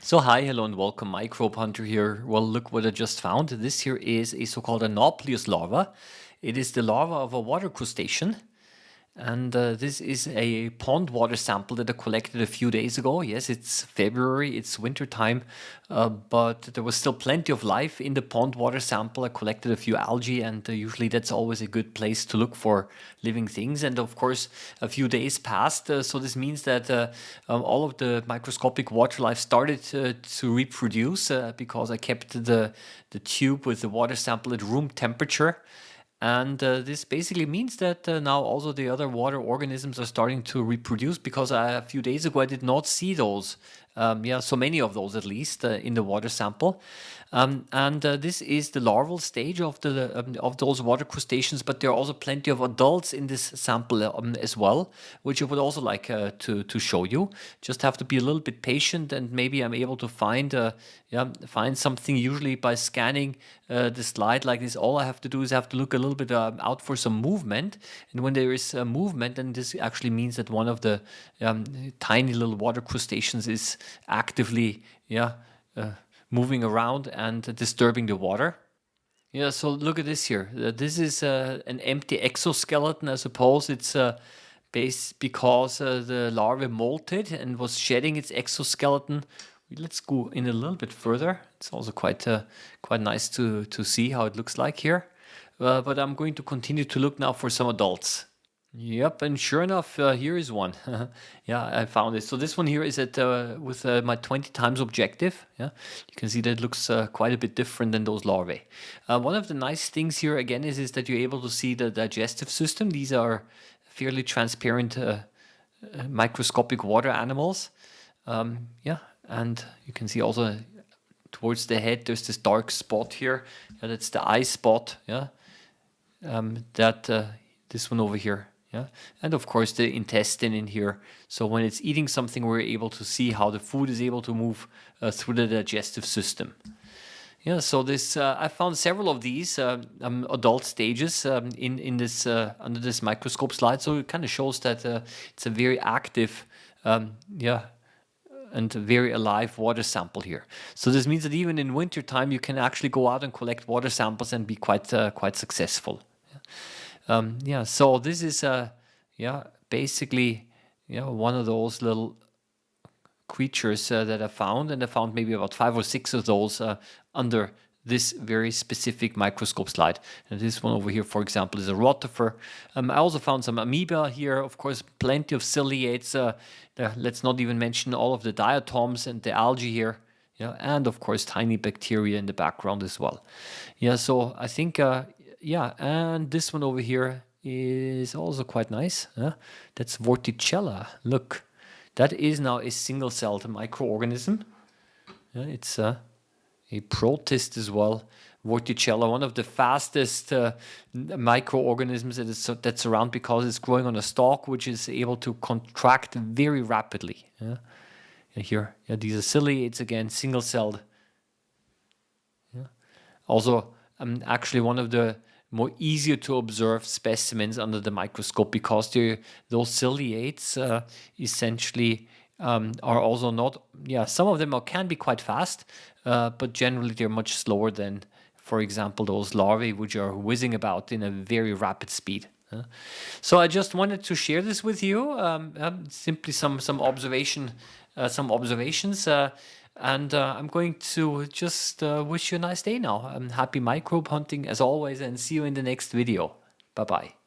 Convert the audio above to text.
So hi, hello and welcome, Microbehunter here. Well, look what I just found. This here is a so-called Nauplius larva. It is the larva of a water crustacean. And this is a pond water sample that I collected a few days ago. Yes, it's February, it's winter time, but there was still plenty of life in the pond water sample. I collected a few algae, and usually that's always a good place to look for living things. And of course, a few days passed, so this means that all of the microscopic water life started to reproduce because I kept the tube with the water sample at room temperature. And this basically means that now also the other water organisms are starting to reproduce because a few days ago I did not see those. So many of those at least in the water sample. And this is the larval stage of those water crustaceans, but there are also plenty of adults in this sample as well, which I would also like to show you. Just have to be a little bit patient, and maybe I'm able to find something. Usually by scanning the slide like this, all I have to do is I have to look a little bit out for some movement, and when there is movement, then this actually means that one of the tiny little water crustaceans is actively moving around and disturbing the water. Yeah, so look at this here. This is an empty exoskeleton. I suppose it's because the larvae molted and was shedding its exoskeleton. Let's go in a little bit further. It's also quite nice to see how it looks like here. But I'm going to continue to look now for some adults. Yep, and sure enough, here is one. Yeah, I found it. So this one here is at with my 20 times objective. Yeah, you can see that it looks quite a bit different than those larvae. One of the nice things here again is that you're able to see the digestive system. These are fairly transparent microscopic water animals. And you can see also towards the head there's this dark spot here. Yeah, that's the eye spot. Yeah, this one over here. Yeah, and of course the intestine in here. So when it's eating something, we're able to see how the food is able to move through the digestive system. Yeah, so this I found several of these adult stages in this under this microscope slide. So it kind of shows that it's a very active, and very alive water sample here. So this means that even in winter time, you can actually go out and collect water samples and be quite successful. So this is basically one of those little creatures that I found, and I found maybe about 5 or 6 of those under this very specific microscope slide. And this one over here, for example, is a rotifer. I also found some amoeba here, of course, plenty of ciliates. Let's not even mention all of the diatoms and the algae here. Yeah, and of course, tiny bacteria in the background as well. Yeah, so I think and this one over here is also quite nice. That's Vorticella. Look, that is now a single-celled microorganism. It's a protist as well. Vorticella, one of the fastest microorganisms that's around because it's growing on a stalk, which is able to contract very rapidly. And here, these are ciliates again, single-celled. Also, actually one of the more easier to observe specimens under the microscope because those ciliates essentially are also not, some of them can be quite fast, but generally they're much slower than, for example, those larvae which are whizzing about in a very rapid speed. So I just wanted to share this with you, simply some observations. And I'm going to just wish you a nice day now. Happy microbe hunting as always, and see you in the next video. Bye bye.